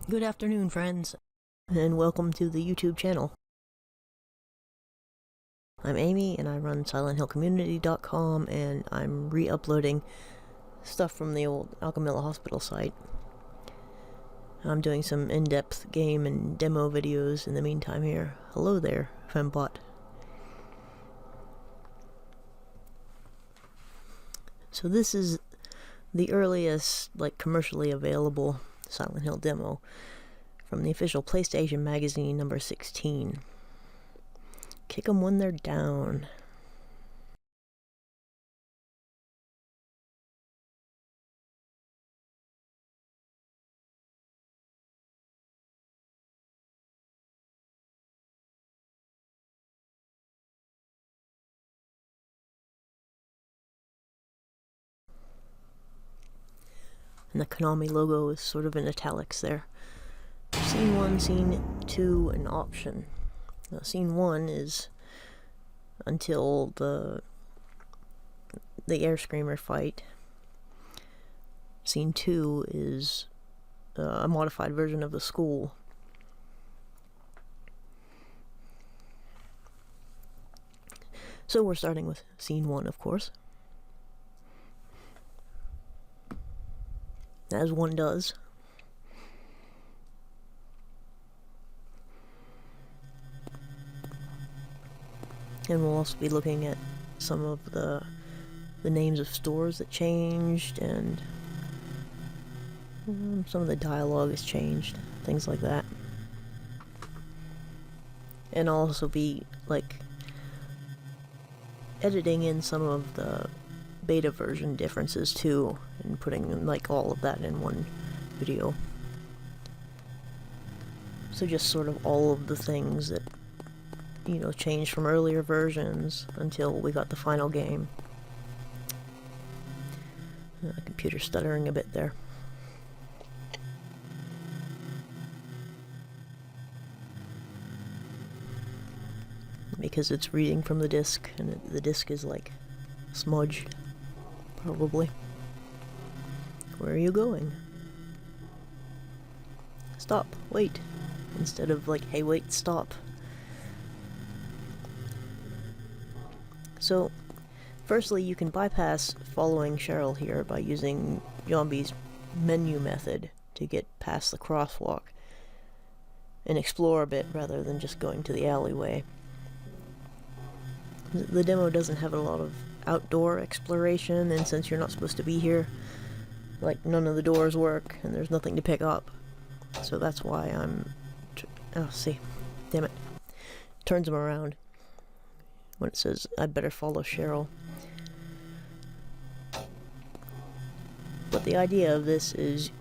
Good afternoon, friends, and welcome to the YouTube channel. I'm Amy, and I run SilentHillCommunity.com, and I'm re-uploading stuff from the old Alchemilla Hospital site. I'm doing some in-depth game and demo videos in the meantime here. Hello there, Fembot. So this is the earliest, commercially available Silent Hill demo from the official PlayStation Magazine number 16. Kick 'em when they're down. And the Konami logo is sort of in italics there. Scene 1, Scene 2, and Option. Now, Scene 1 is until the Air Screamer fight. Scene 2 is a modified version of the school. So we're starting with Scene 1, of course. As one does. And we'll also be looking at some of the names of stores that changed, and some of the dialogue has changed, things like that. And I'll also be, editing in some of the beta version differences too, and putting, all of that in one video. So just sort of all of the things that changed from earlier versions until we got the final game. Computer stuttering a bit there. Because it's reading from the disc, and the disc is smudged, probably. Where are you going? Stop, wait. Instead of hey, wait, stop. So, firstly, you can bypass following Cheryl here by using Zombie's menu method to get past the crosswalk and explore a bit rather than just going to the alleyway. The demo doesn't have a lot of outdoor exploration, and since you're not supposed to be here, none of the doors work and there's nothing to pick up. So that's why I'm... oh, see. Damn it. Turns him around when it says, I'd better follow Cheryl. But the idea of this is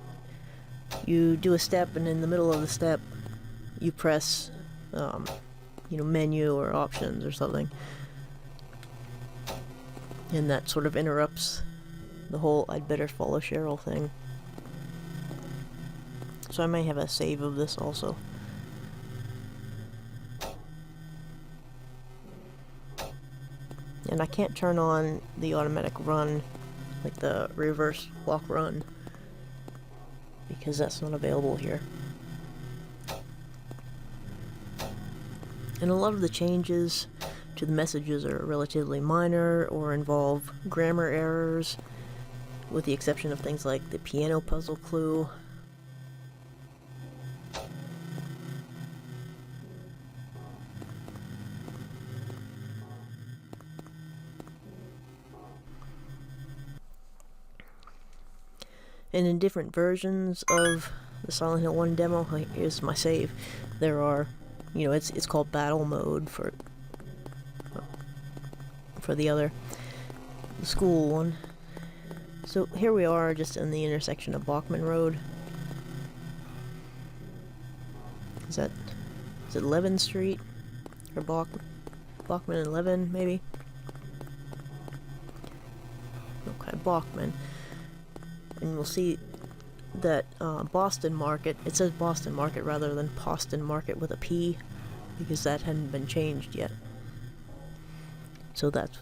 you do a step, and in the middle of the step you press menu or options or something, and that sort of interrupts the whole I'd better follow Cheryl thing. So I may have a save of this also. And I can't turn on the automatic run, the reverse walk run, because that's not available here. And a lot of the changes to the messages are relatively minor or involve grammar errors, with the exception of things like the piano puzzle clue. And in different versions of the Silent Hill 1 demo, here's my save, there are, it's called battle mode for the school one. So here we are just in the intersection of Bachman Road. Is it 11th Street? Or Bachman and 11, maybe? Okay, Bachman. And we'll see that Boston Market, it says Boston Market rather than Poston Market with a P, because that hadn't been changed yet. So that's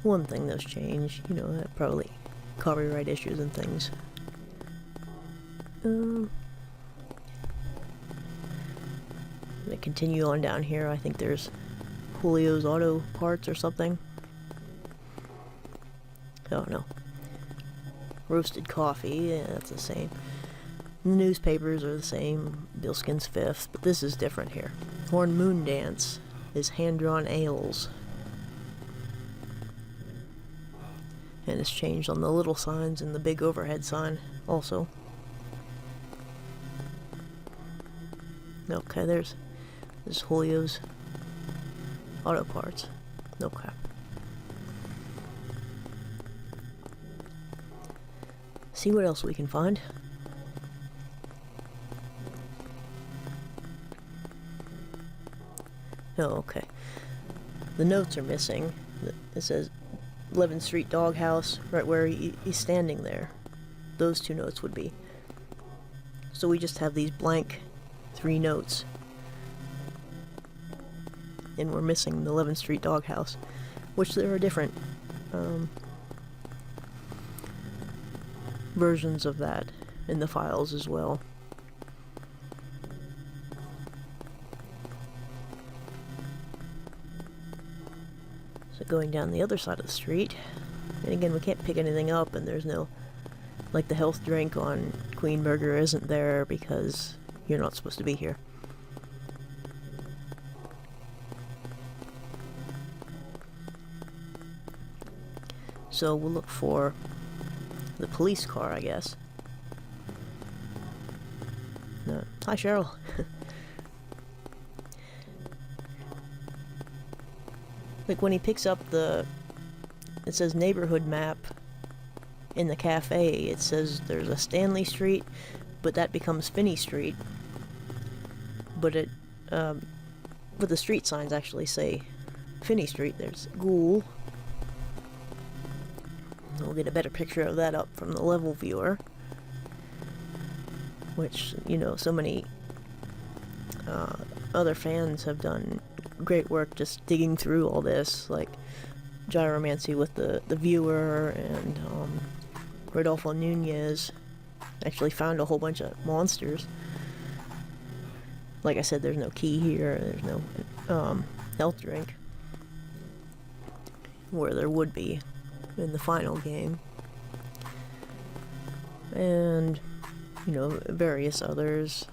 one thing that's changed, that probably copyright issues and things. continue on down here. I think there's Julio's Auto Parts or something. Oh no. Roasted coffee, yeah, that's the same. The newspapers are the same. Bilskin's Fifth, but this is different here. Horn Moon Dance is hand-drawn ales. And it's changed on the little signs and the big overhead sign also. Okay, there's Julio's Auto Parts. Okay. See what else we can find. Oh, okay. The notes are missing. It says 11th Street Doghouse, right where he's standing there. Those two notes would be. So we just have these blank 3 notes. And we're missing the 11th Street Doghouse, which there are different versions of that in the files as well. So going down the other side of the street, and again, we can't pick anything up, and there's no, like the health drink on Queen Burger isn't there because you're not supposed to be here. So we'll look for the police car, I guess. No. Hi, Cheryl. Like when he picks up it says neighborhood map in the cafe, it says there's a Stanley Street, but that becomes Finney Street. But the street signs actually say Finney Street. There's Ghoul. We'll get a better picture of that up from the level viewer, which, you know, so many other fans have done great work just digging through all this, like Gyromancy with the viewer, and Rodolfo Nunez actually found a whole bunch of monsters. Like I said, there's no key here, there's no health drink, where there would be in the final game. And, you know, various others.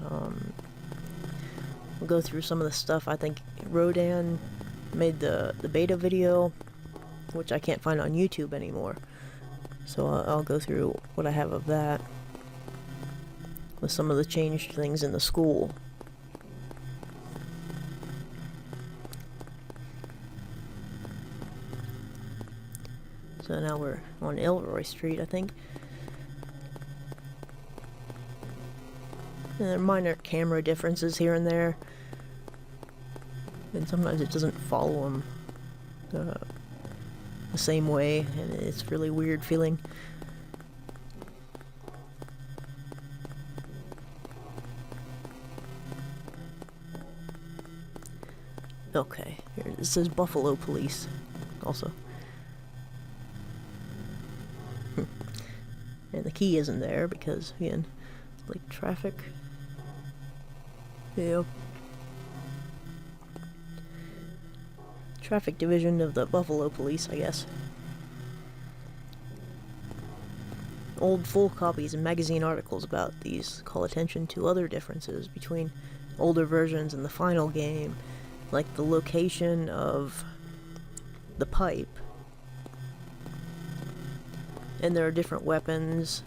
We'll go through some of the stuff. I think Rodan made the beta video, which I can't find on YouTube anymore. So I'll go through what I have of that, with some of the changed things in the school. So now we're on Elroy Street, I think. And there are minor camera differences here and there. And sometimes it doesn't follow them the same way, and it's really weird feeling. Okay, here it says Buffalo Police also. And the key isn't there because, again, like traffic. Yeah. Traffic division of the Buffalo Police, I guess. Old full copies and magazine articles about these call attention to other differences between older versions and the final game, like the location of the pipe. And there are different weapons,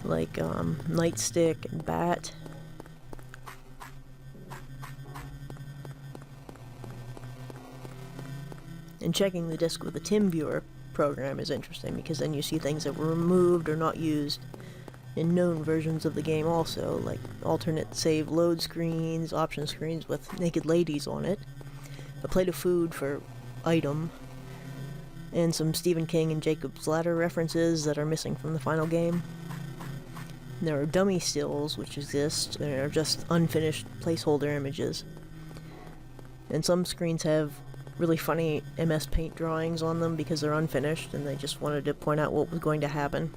like nightstick and bat. And checking the disc with the TimViewer program is interesting, because then you see things that were removed or not used in known versions of the game also, like alternate save load screens, option screens with naked ladies on it, a plate of food for item, and some Stephen King and Jacob's Ladder references that are missing from the final game. And there are dummy stills which exist and are just unfinished placeholder images. And some screens have really funny MS Paint drawings on them because they're unfinished and they just wanted to point out what was going to happen.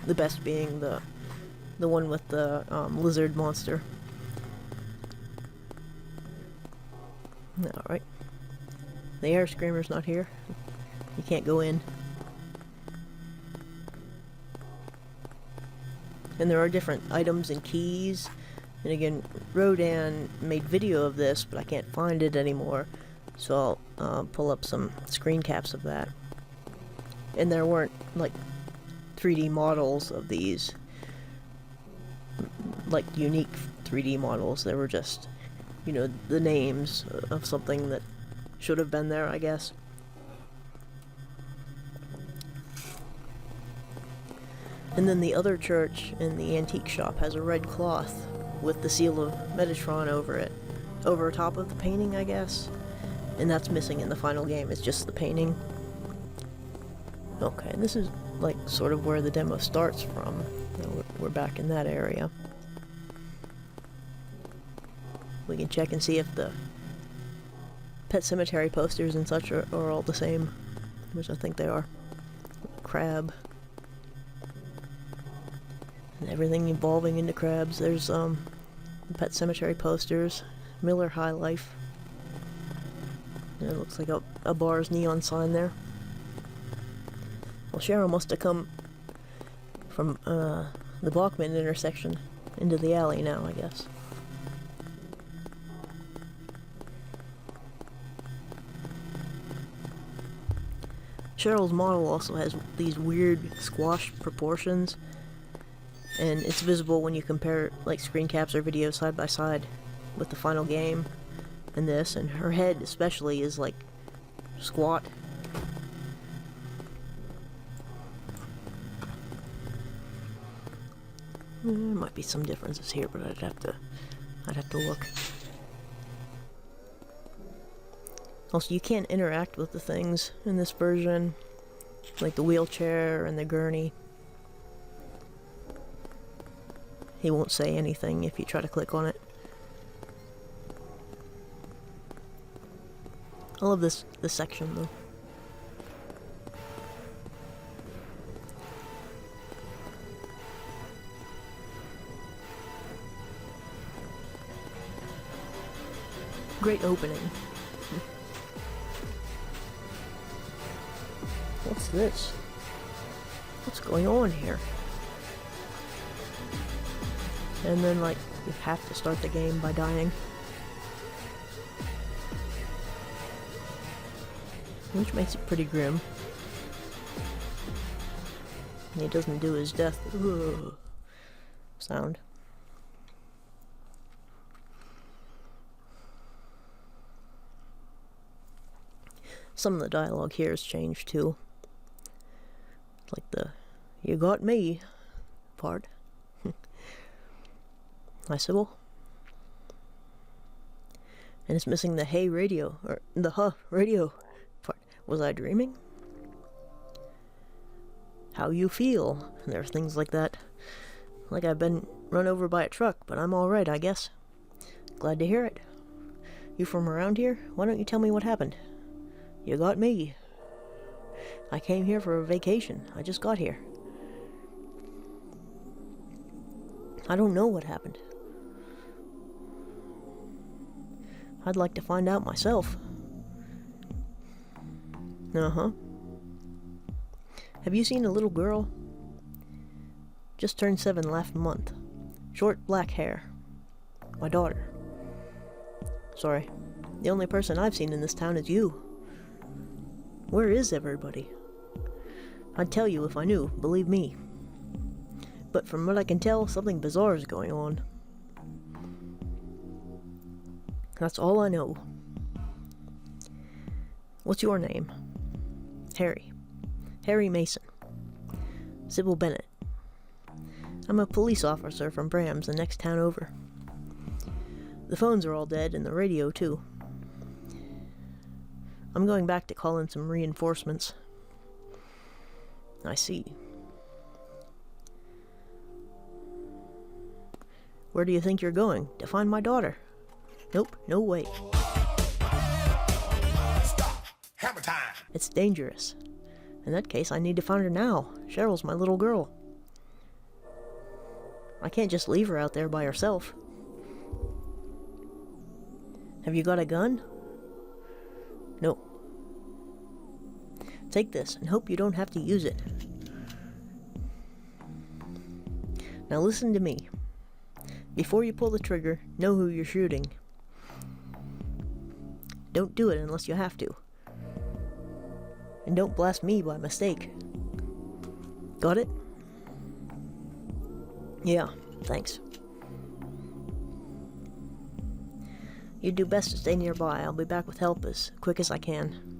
The best being the one with the lizard monster. Alright. The air screamer's not here. You can't go in. And there are different items and keys. And again, Rodan made video of this, but I can't find it anymore. So I'll pull up some screen caps of that. And there weren't, like, 3D models of these. Like, unique 3D models. They were just, you know, the names of something that should have been there, I guess. And then the other church in the antique shop has a red cloth with the seal of Metatron over it. Over top of the painting, I guess. And that's missing in the final game. It's just the painting. Okay, and this is, like, sort of where the demo starts from. We're back in that area. We can check and see if the Pet Cemetery posters and such are all the same, which I think they are. Crab. And everything evolving into crabs. There's Pet Cemetery posters. Miller High Life. And it looks like a bar's neon sign there. Well, Cheryl must have come from the Bachman intersection into the alley now, I guess. Cheryl's model also has these weird squash proportions, and it's visible when you compare, like, screen caps or videos side by side with the final game and this, and her head especially is, like, squat. There might be some differences here, but I'd have to look. Also, you can't interact with the things in this version, like the wheelchair and the gurney. He won't say anything if you try to click on it. I love this section, though. Great opening. What's this? What's going on here? And then, like, you have to start the game by dying. Which makes it pretty grim. And he doesn't do his death sound. Some of the dialogue here has changed too. Like the "you got me" part. Hi, Cybil. And it's missing the "hey radio," or the "huh radio" part. Was I dreaming? How you feel? And there are things like that. Like I've been run over by a truck, but I'm alright, I guess. Glad to hear it. You from around here? Why don't you tell me what happened? You got me. I came here for a vacation. I just got here. I don't know what happened. I'd like to find out myself. Uh-huh. Have you seen a little girl? Just turned 7 last month. Short black hair. My daughter. Sorry. The only person I've seen in this town is you. Where is everybody? I'd tell you if I knew, believe me. But from what I can tell, something bizarre is going on. That's all I know. What's your name? Harry. Harry Mason. Cybil Bennett. I'm a police officer from Bram's, the next town over. The phones are all dead, and the radio too. I'm going back to call in some reinforcements. I see. Where do you think you're going? To find my daughter? Nope, no way. Stop! Hammer time! It's dangerous. In that case, I need to find her now. Cheryl's my little girl. I can't just leave her out there by herself. Have you got a gun? No. Take this and hope you don't have to use it. Now listen to me. Before you pull the trigger, know who you're shooting. Don't do it unless you have to. And don't blast me by mistake. Got it? Yeah, thanks. You'd do best to stay nearby. I'll be back with help as quick as I can.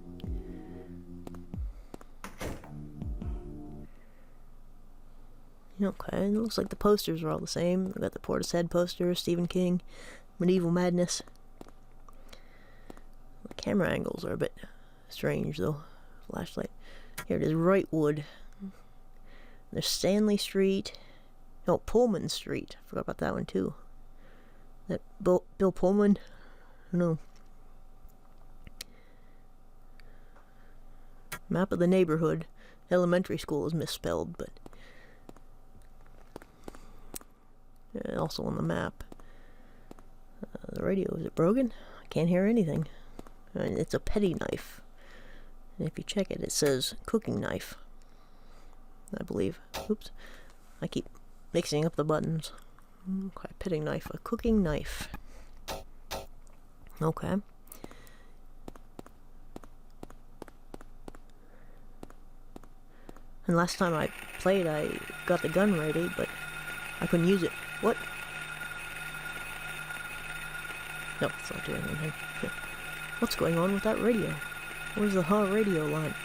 Okay, it looks like the posters are all the same. We got the Portishead poster, Stephen King, Medieval Madness. The camera angles are a bit strange though. Flashlight. Here it is, Wrightwood. There's Stanley Street. No, Pullman Street. Forgot about that one too. That Bill Pullman? No. Map of the neighborhood. Elementary school is misspelled, but also on the map. The radio, is it broken? I can't hear anything. It's a petty knife. And if you check it, it says cooking knife. I believe. Oops. I keep mixing up the buttons. Okay, petting knife. A cooking knife. Okay. And last time I played, I got the gun ready, but I couldn't use it. What? No, it's not doing anything. What's going on with that radio? Where's the radio line?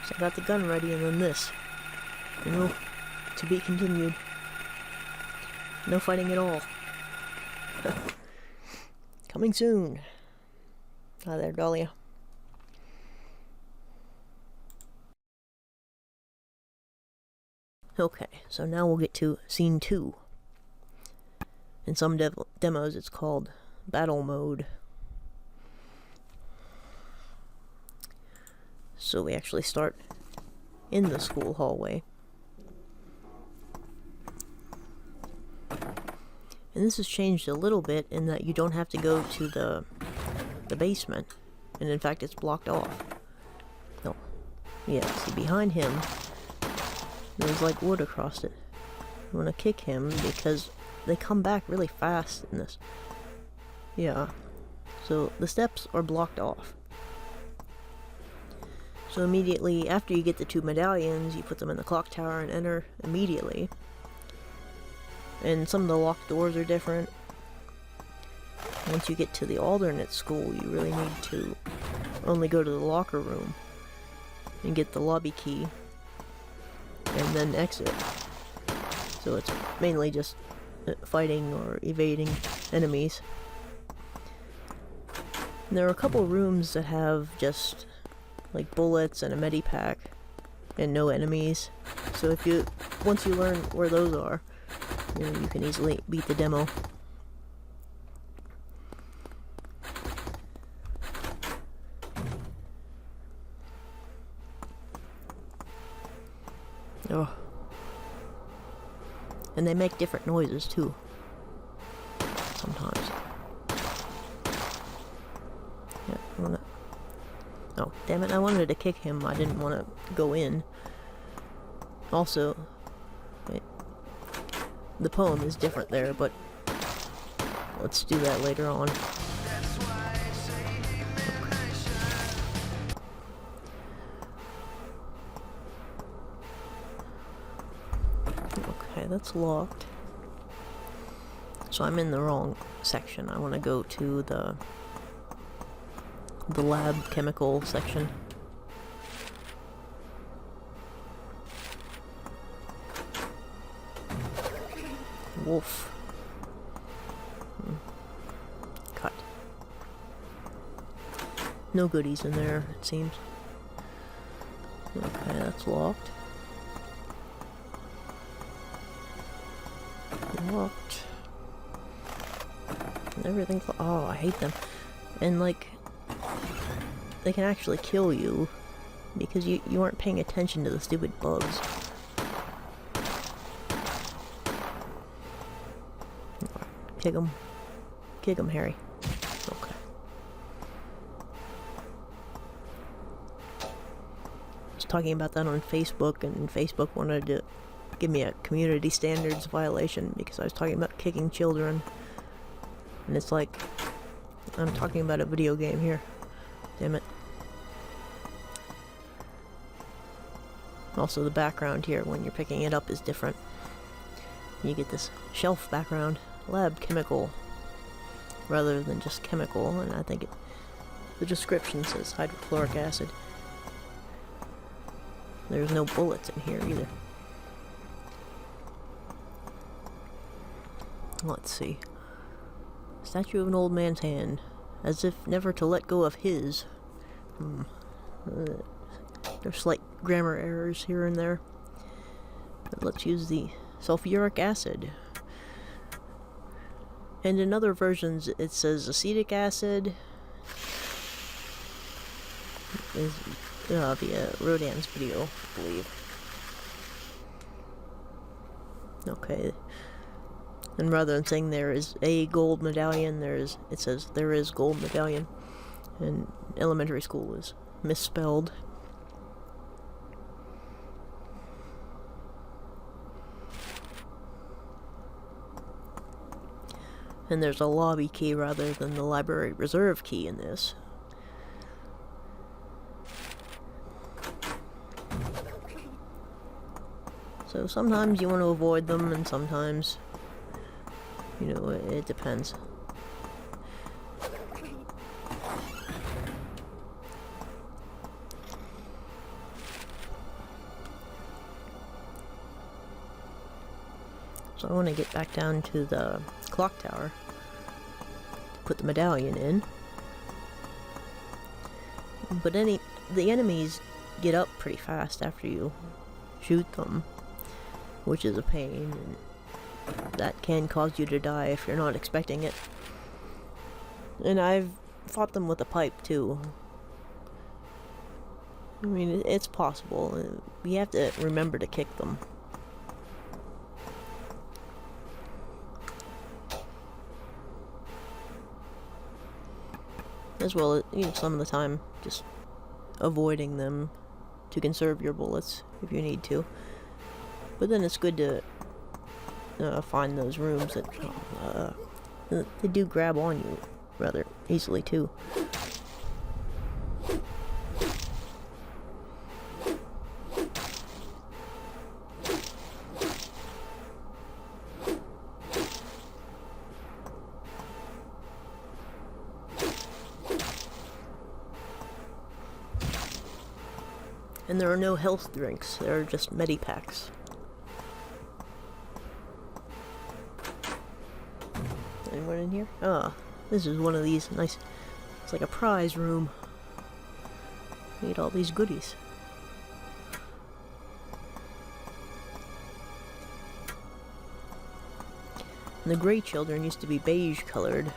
So I got the gun ready and then this. No, to be continued. No fighting at all. Coming soon. Hi there, Dahlia. Okay, so now we'll get to scene 2. In some demos it's called battle mode. So we actually start in the school hallway. And this has changed a little bit in that you don't have to go to the basement. And in fact it's blocked off. No. Yeah, see behind him there's like wood across it. I want to kick him because they come back really fast in this. Yeah. So the steps are blocked off. So immediately after you get the 2 medallions, you put them in the clock tower and enter immediately. And some of the locked doors are different. Once you get to the alternate school, you really need to only go to the locker room and get the lobby key and then exit. So it's mainly just fighting or evading enemies. And there are a couple rooms that have just like bullets and a medipack and no enemies. So if you once you learn where those are, you can easily beat the demo. Oh. And they make different noises too. Sometimes. Yeah, I wanna... Oh, damn it, I wanted to kick him. I didn't want to go in. Also, the poem is different there, but let's do that later on. Okay, that's locked. So I'm in the wrong section. I want to go to the lab chemical section. Wolf. Cut. No goodies in there, it seems. Okay, that's locked. Locked. And everything's... Oh, I hate them. And, like, they can actually kill you because you aren't paying attention to the stupid bugs. Kick him. Kick him, Harry. Okay. I was talking about that on Facebook, and Facebook wanted to give me a community standards violation because I was talking about kicking children. And it's like, I'm talking about a video game here. Damn it. Also, the background here when you're picking it up is different. You get this shelf background, lab chemical, rather than just chemical, and I think the description says hydrochloric acid. There's no bullets in here either. Let's see. Statue of an old man's hand, as if never to let go of his. There's slight grammar errors here and there. But let's use the sulfuric acid. And in other versions it says acetic acid. Is via Rodan's video, I believe. Okay. And rather than saying there is a gold medallion, it says there is gold medallion. And elementary school is misspelled. And there's a lobby key rather than the library reserve key in this. So sometimes you want to avoid them, and sometimes, you know, it depends. So I want to get back down to the clock tower to put the medallion in. But the enemies get up pretty fast after you shoot them, which is a pain, and that can cause you to die if you're not expecting it. And I've fought them with a pipe too. I mean, it's possible. You have to remember to kick them. As well as, you know, some of the time just avoiding them to conserve your bullets if you need to. But then it's good to find those rooms that they do grab on you rather easily too. And there are no health drinks, there are just medipacks. Anyone in here? Ah, this is one of these nice, it's like a prize room. Need all these goodies. And the gray children used to be beige colored.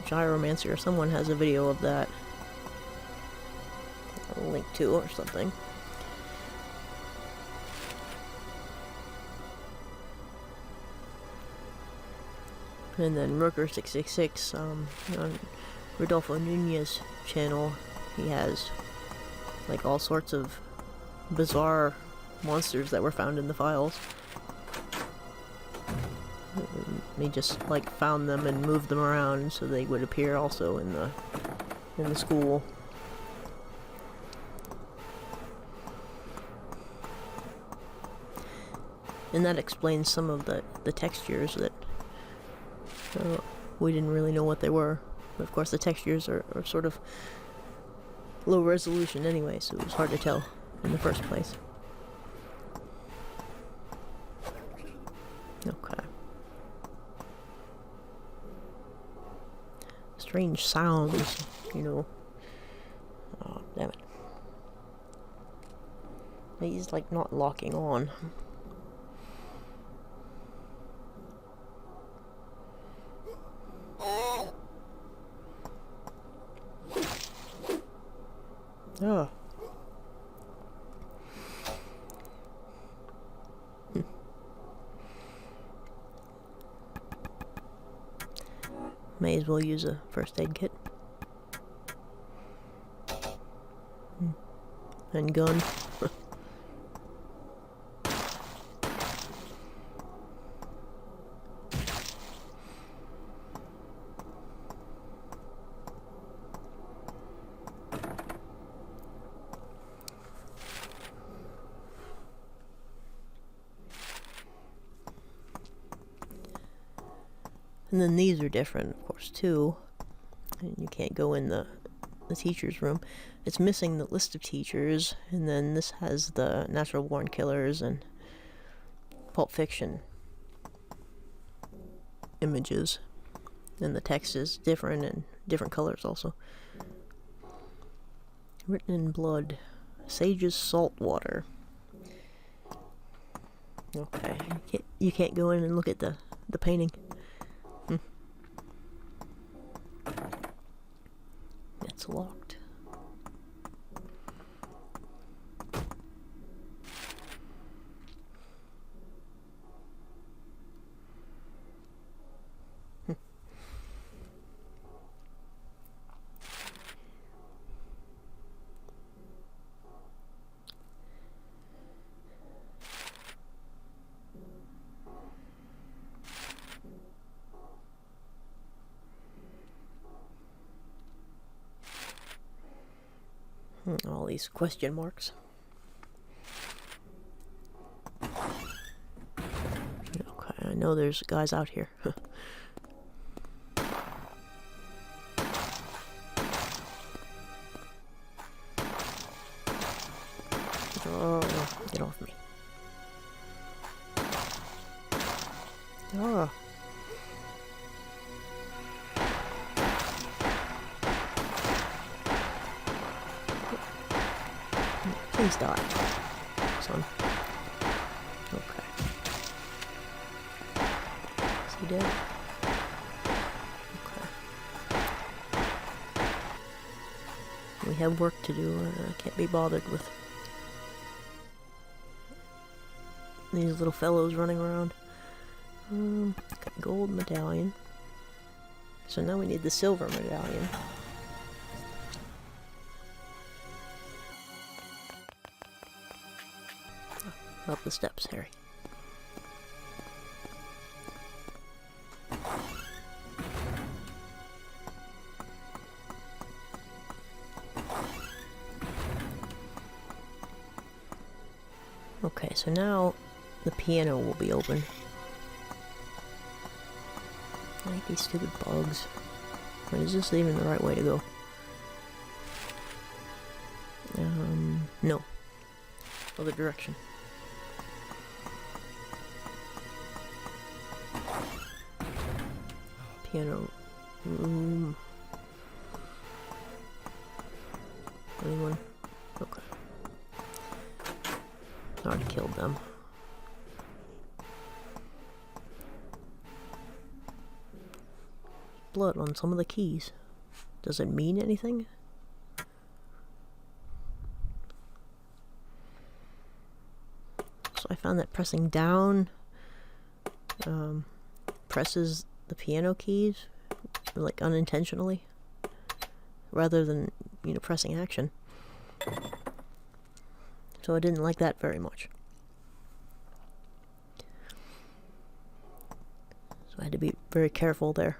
Gyromancer or someone has a video of that. I'll link to or something. And then Rooker666 on Rodolfo Nunez's channel, he has like all sorts of bizarre monsters that were found in the files. He just like found them and moved them around so they would appear also in the school. And that explains some of the textures that we didn't really know what they were. But of course the textures are sort of low resolution anyway, so it was hard to tell in the first place. Okay. Strange sounds, you know. Oh, damn it. He's like not locking on. Oh. May as well use a first aid kit. And gun. And then these are different, of course, too. And you can't go in the teacher's room. It's missing the list of teachers, and then this has the natural born killers and Pulp Fiction images. And the text is different and different colors also. Written in blood. Sage's salt water. Okay, you can't go in and look at the painting. It's locked. All these question marks. Okay, I know there's guys out here. Oh, get off me. Oh. Please die, son. Okay. Is he dead? Okay. We have work to do. I can't be bothered with these little fellows running around. Got gold medallion. So now we need the silver medallion. Up the steps, Harry. Okay, so now the piano will be open. I hate these stupid bugs. But is this even the right way to go? No. Other direction. Piano room. Anyone? Okay. Already killed them. Blood on some of the keys. Does it mean anything? So I found that pressing down presses the piano keys, like unintentionally, rather than, pressing action. So I didn't like that very much. So I had to be very careful there.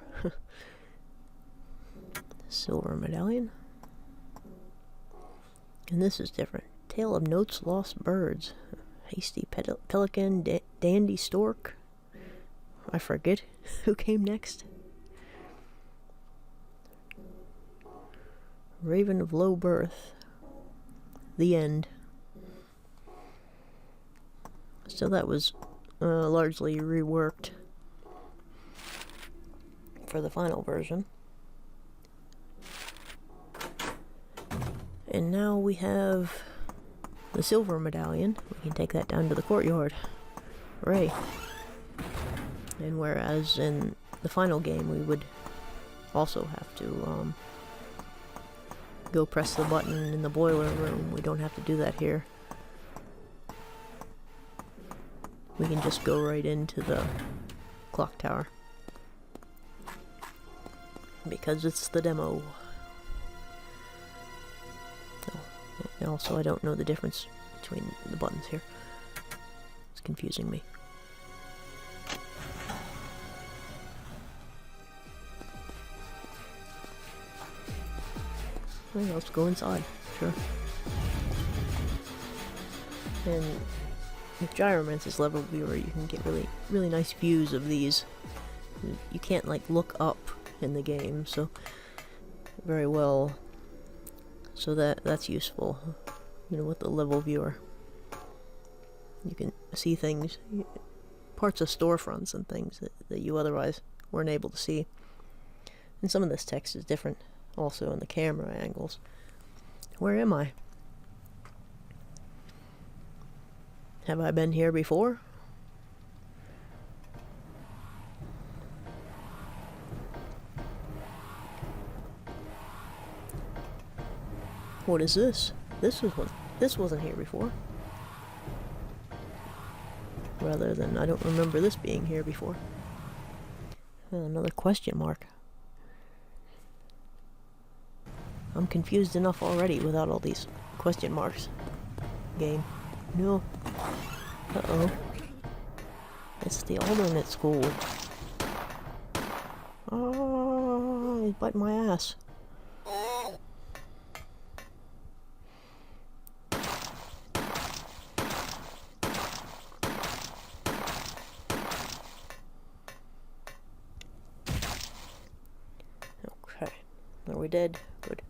Silver medallion. And this is different. Tale of Notes Lost Birds. Hasty Pelican, Dandy Stork. I forget who came next. Raven of Low Birth. The end. So that was largely reworked for the final version. And now we have the silver medallion. We can take that down to the courtyard. Hooray. And whereas in the final game we would also have to go press the button in the boiler room, we don't have to do that here. We can just go right into the clock tower. because it's the demo. Oh, and also, I don't know the difference between the buttons here. It's confusing me. Well, let's go inside. Sure. And with Gyromance's level viewer, you can get really nice views of these. You can't like look up in the game, so very well. So that's useful. You know, with the level viewer, you can see things, parts of storefronts and things that you otherwise weren't able to see. And some of this text is different also in the camera angles. Where am I? Have I been here before? What is this? This wasn't here before. Rather than I don't remember this being here before. Another question mark. I'm confused enough already without all these question marks. Game. No. Uh-oh. It's the alternate school. Oh, he's biting my ass. Okay. Are we dead? Good.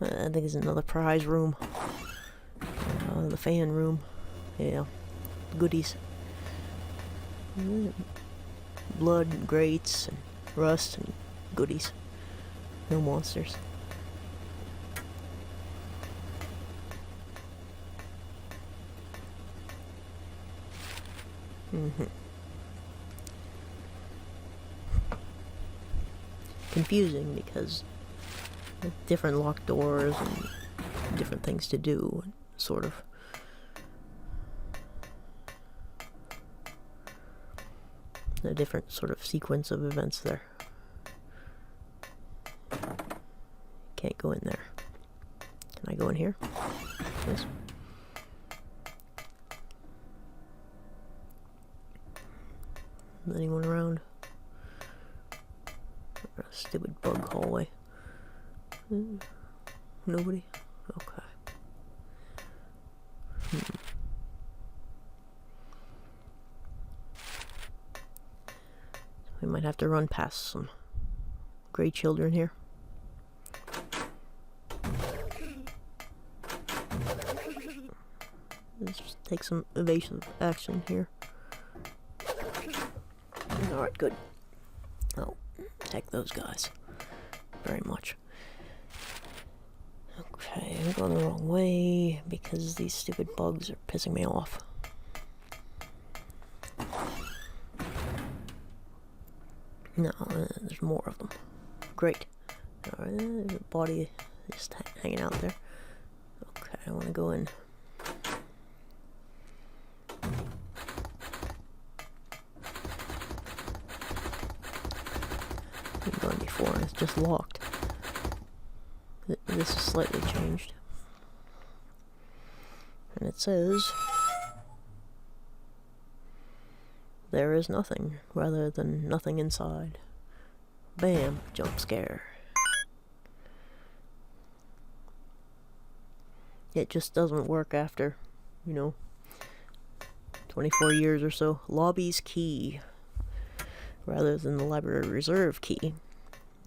I think it's another prize room. The fan room. Yeah. Goodies. Blood and grates and rust and goodies. No monsters. Confusing because different locked doors and different things to do, sort of. A different sort of sequence of events there. Can't go in there. Can I go in here? Yes. Is anyone around? A stupid bug hallway. Nobody? Okay. We might have to run past some gray children here. Let's just take some evasive action here. Alright, good. Oh, heck those guys. Very much. Okay, I'm going the wrong way because these stupid bugs are pissing me off. No, there's more of them. Great. Alright, body just hanging out there. Okay, I want to go in. I've gone before and it's just locked. This is slightly changed. And it says there is nothing, rather than nothing inside. Bam, jump scare. It just doesn't work after, 24 years or so. Lobby's key, rather than the library reserve key.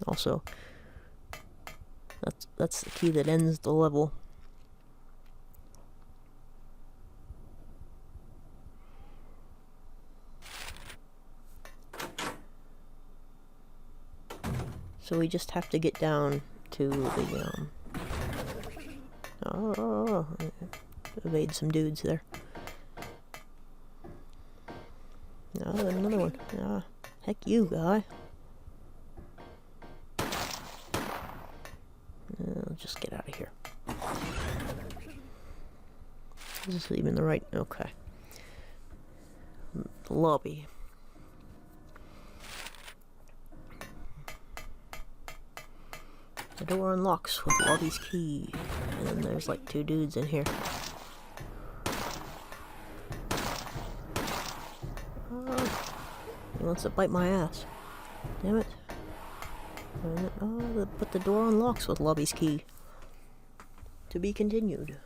Also, that's the key that ends the level. So we just have to get down to the, evade some dudes there. Oh, another one. Ah, heck you, guy. I'll just get out of here. Is this even the right? Okay. The lobby. The door unlocks with Lobby's key. And then there's like 2 dudes in here. He wants to bite my ass. Damn it. But the door unlocks with Lobby's key. To be continued.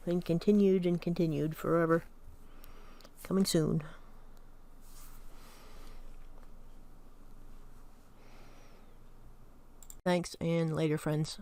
And continued forever. Coming soon. Thanks, and later, friends.